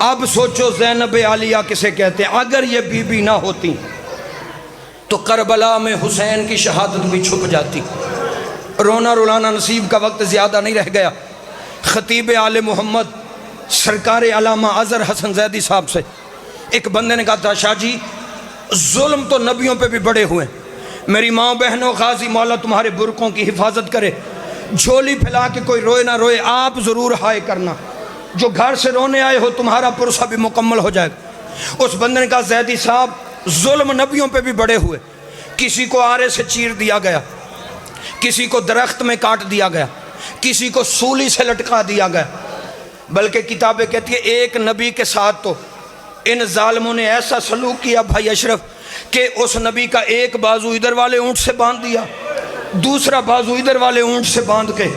اب سوچو زینب عالیہ کسے کہتے ہیں؟ اگر یہ بی بی نہ ہوتی تو کربلا میں حسین کی شہادت بھی چھپ جاتی۔ رونا رولانا نصیب کا وقت زیادہ نہیں رہ گیا۔ خطیب آل محمد سرکار علامہ اظہر حسن زیدی صاحب سے ایک بندے نے کہا تھا، شاہ جی ظلم تو نبیوں پہ بھی بڑے ہوئے، میری ماں بہنوں غازی مولا تمہارے برقوں کی حفاظت کرے، جھولی پھیلا کے کوئی روئے نہ روئے، آپ ضرور ہائے کرنا، جو گھر سے رونے آئے ہو تمہارا پرسہ بھی مکمل ہو جائے گا۔ اس بندے نے کہا زیدی صاحب ظلم نبیوں پہ بھی بڑے ہوئے، کسی کو آرے سے چیر دیا گیا، کسی کو درخت میں کاٹ دیا گیا، کسی کو سولی سے لٹکا دیا گیا، بلکہ کتابیں کہتی ہے ایک نبی کے ساتھ تو ان ظالموں نے ایسا سلوک کیا بھائی اشرف کہ اس نبی کا ایک بازو ادھر والے اونٹ سے باندھ دیا، دوسرا بازو ادھر والے اونٹ سے باندھ کے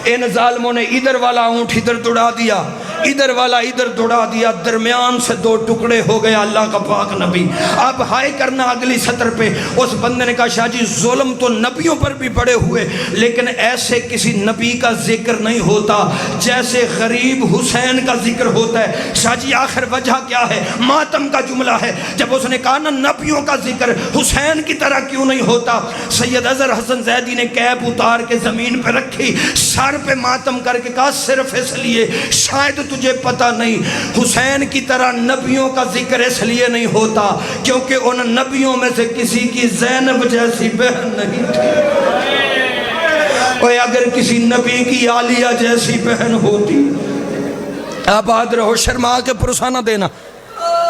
ان ظالموں نے ادھر والا اونٹ ادھر دوڑا دیا، ادھر والا ادھر دوڑا دیا، درمیان سے دو ٹکڑے ہو گیا اللہ کا پاک نبی۔ اب ہائے کرنا اگلی سطر پہ۔ اس بندے نے کہا شاہ جی ظلم تو نبیوں پر بھی بڑے ہوئے، لیکن ایسے کسی نبی کا ذکر نہیں ہوتا جیسے غریب حسین کا ذکر ہوتا ہے۔ شاہ جی آخر وجہ کیا ہے؟ ماتم کا جملہ ہے۔ جب اس نے کہا نا نبیوں کا ذکر حسین کی طرح کیوں نہیں ہوتا، سید اظہر حسن زیدی نے کیپ اتار کے زمین پہ رکھی، سر پہ ماتم کر کے کہا صرف اس لیے شاید تجھے پتہ نہیں حسین کی طرح نبیوں کا ذکر اس لیے نہیں ہوتا کیونکہ ان نبیوں میں سے کسی کی زینب جیسی بہن نہیں تھی۔ اور اگر کسی نبی کی عالیہ جیسی بہن ہوتی، آباد رہو، شرما کے پرسہ نہ دینا۔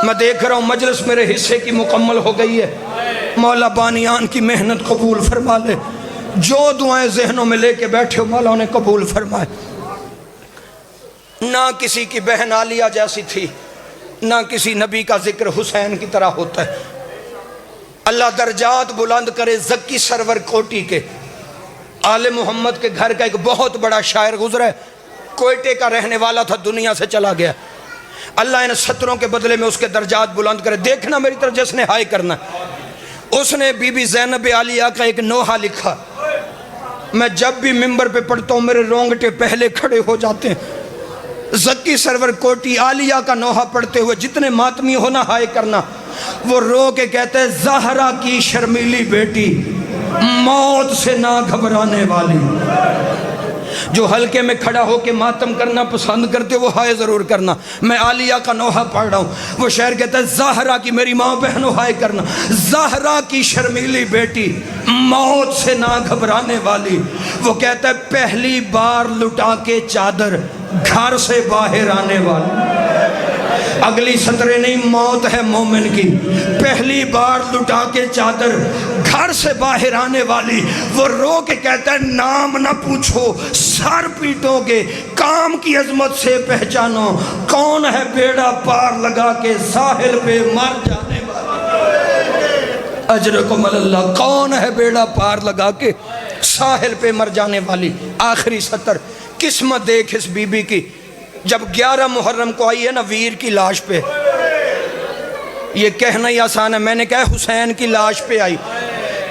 میں دیکھ رہا ہوں مجلس میرے حصے کی مکمل ہو گئی ہے، مولا بانیان کی محنت قبول فرما لے، جو دعائیں ذہنوں میں لے کے بیٹھے ہو مولا انہیں قبول فرمائے۔ نہ کسی کی بہن عالیہ جیسی تھی، نہ کسی نبی کا ذکر حسین کی طرح ہوتا ہے۔ اللہ درجات بلند کرے۔ زکی سرور کوٹی کے آل محمد کے گھر کا ایک بہت بڑا شاعر گزرا ہے، کوئٹے کا رہنے والا تھا، دنیا سے چلا گیا۔ اللہ ان سطروں کے بدلے میں اس کے درجات بلند کرے۔ دیکھنا میری طرف جس نے ہائے کرنا، اس نے بی بی زینب عالیہ کا ایک نوحہ لکھا۔ میں جب بھی ممبر پہ پڑھتا ہوں میرے رونگٹے پہلے کھڑے ہو جاتے ہیں۔ زکی سرور کوٹی عالیہ کا نوحہ پڑھتے ہوئے جتنے ماتمی ہونا ہائے کرنا، وہ رو کے کہتے ہیں زہرا کی شرمیلی بیٹی، موت سے نہ گھبرانے والی۔ جو حلقے میں کھڑا ہو کے ماتم کرنا پسند کرتے وہ ہائے ضرور کرنا۔ میں عالیہ کا نوحہ پڑھ رہا ہوں، وہ شعر کہتا ہے زہرا کی، میری ماں بہنوں ہائے کرنا، زہرا کی شرمیلی بیٹی، موت سے نہ گھبرانے والی۔ وہ کہتا ہے پہلی بار لٹا کے چادر، گھر سے باہر آنے والی۔ اگلی سطریں نہیں، موت ہے مومن کی، پہلی بار لٹا کے چادر، گھر سے باہر آنے والی۔ وہ رو کے کہتا ہے نام نہ پوچھو، سر پیٹو گے، کام کی عظمت سے پہچانو، کون ہے بیڑا پار لگا کے ساحل پہ مر جانے والی۔ اجرکم اللہ، کون ہے بیڑا پار لگا کے ساحل پہ مر جانے والی۔ آخری سطر، قسمت دیکھ اس بی بی کی، جب 11 محرم کو آئی ہے نا ویر کی لاش پہ، یہ کہنا ہی آسان ہے، میں نے کہا حسین کی لاش پہ آئی۔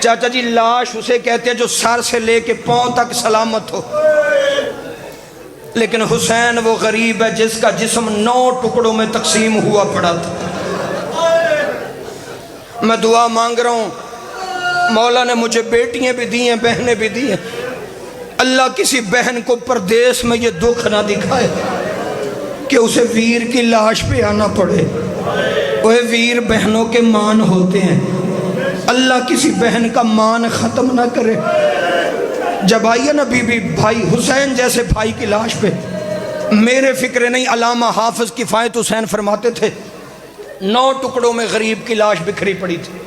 چاچا جی لاش اسے کہتے ہیں جو سر سے لے کے پاؤں تک سلامت ہو، لیکن حسین وہ غریب ہے جس کا جسم 9 ٹکڑوں میں تقسیم ہوا پڑا تھا۔ میں دعا مانگ رہا ہوں، مولا نے مجھے بیٹیاں بھی دی ہیں، بہنیں بھی دی ہیں، اللہ کسی بہن کو پردیس میں یہ دکھ نہ دکھائے کہ اسے ویر کی لاش پہ آنا پڑے۔ وہ ویر بہنوں کے مان ہوتے ہیں، اللہ کسی بہن کا مان ختم نہ کرے۔ جب آئیے نا بی بی بھائی حسین جیسے بھائی کی لاش پہ، میرے فکر نہیں، علامہ حافظ کفایت حسین فرماتے تھے 9 ٹکڑوں میں غریب کی لاش بکھری پڑی تھی۔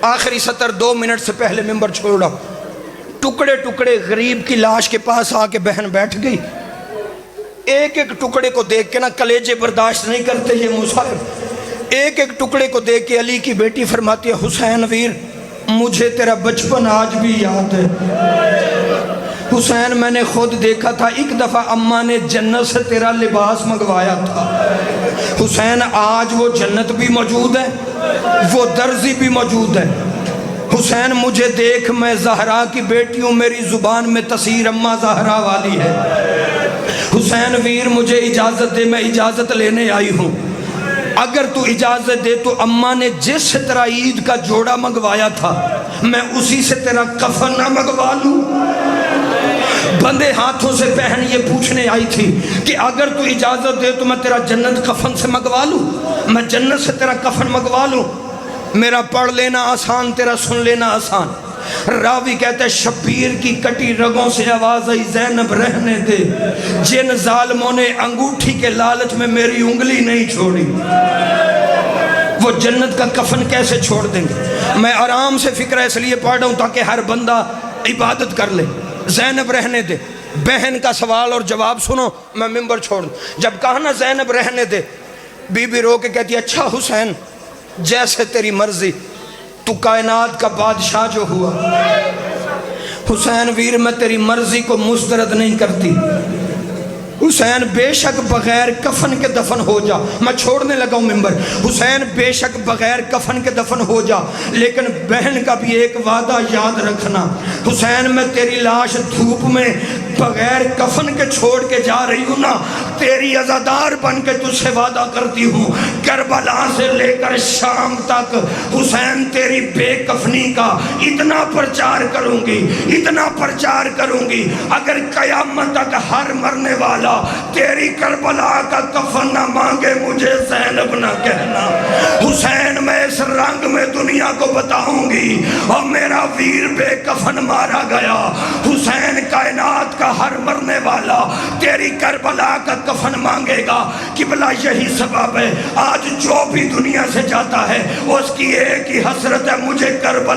آخری سطر 2 منٹ سے پہلے ممبر چھوڑا، ٹکڑے ٹکڑے غریب کی لاش کے پاس آ کے بہن بیٹھ گئی۔ ایک ایک ٹکڑے کو دیکھ کے نا کلیجے برداشت نہیں کرتے یہ مصائب۔ ایک ایک ٹکڑے کو دیکھ کے علی کی بیٹی فرماتی ہے حسین ویر مجھے تیرا بچپن آج بھی یاد ہے۔ حسین میں نے خود دیکھا تھا، ایک دفعہ اماں نے جنت سے تیرا لباس منگوایا تھا۔ حسین آج وہ جنت بھی موجود ہے، وہ درزی بھی موجود ہے۔ حسین مجھے دیکھ میں زہرا کی بیٹی ہوں، میری زبان میں تصیر اماں زہرا والی ہے۔ حسین ویر مجھے اجازت دے، میں اجازت لینے آئی ہوں۔ اگر تو اجازت دے تو اماں نے جس طرح عید کا جوڑا منگوایا تھا میں اسی سے تیرا کفن نہ منگوا لوں؟ بندے ہاتھوں سے بہن یہ پوچھنے آئی تھی کہ اگر تو اجازت دے تو میں تیرا جنت کفن سے منگوا لوں، میں جنت سے تیرا کفن منگوا لوں؟ میرا پڑھ لینا آسان، تیرا سن لینا آسان۔ راوی کہتا ہے شبیر کی کٹی رگوں سے آواز آئی زینب رہنے دے، جن ظالموں نے انگوٹھی کے لالچ میں میری انگلی نہیں چھوڑی وہ جنت کا کفن کیسے چھوڑ دیں گے؟ میں آرام سے فکرہ اس لیے پڑھ رہا ہوں تاکہ ہر بندہ عبادت کر لے۔ زینب رہنے دے، بہن کا سوال اور جواب سنو، میں ممبر چھوڑ دوں۔ جب کہا نا زینب رہنے دے، بی بی رو کے کہتی اچھا حسین جیسے تیری مرضی، تو کائنات کا بادشاہ جو ہوا، حسین ویر میں تیری مرضی کو مسترد نہیں کرتی، حسین بے شک بغیر کفن کے دفن ہو جا، میں چھوڑنے لگا ہوں ممبر، حسین بے شک بغیر کفن کے دفن ہو جا، لیکن بہن کا بھی ایک وعدہ یاد رکھنا، حسین میں تیری لاش دھوپ میں بغیر کفن کے چھوڑ کے جا رہی ہوں نا، تیری عزادار بن کے تجھ سے وعدہ کرتی ہوں کربلا سے لے کر شام تک حسین تیری بے کفنی کا اتنا پرچار کروں گی، اتنا پرچار کروں گی، اگر قیامت تک ہر مرنے والا تیری کربلا کا کفن نہ مانگے مجھے زینب نہ کہنا۔ حسین میں اس رنگ میں دنیا کو بتاؤں گی اور میرا ویر بے کفن مارا گیا، حسین کائنات کا ہر مرنے والا تیری کربلا کا کفن مانگے گا۔ قبلہ یہی سبب ہے آج جو بھی دنیا سے جاتا ہے اس کی ایک ہی حسرت ہے، مجھے کربلا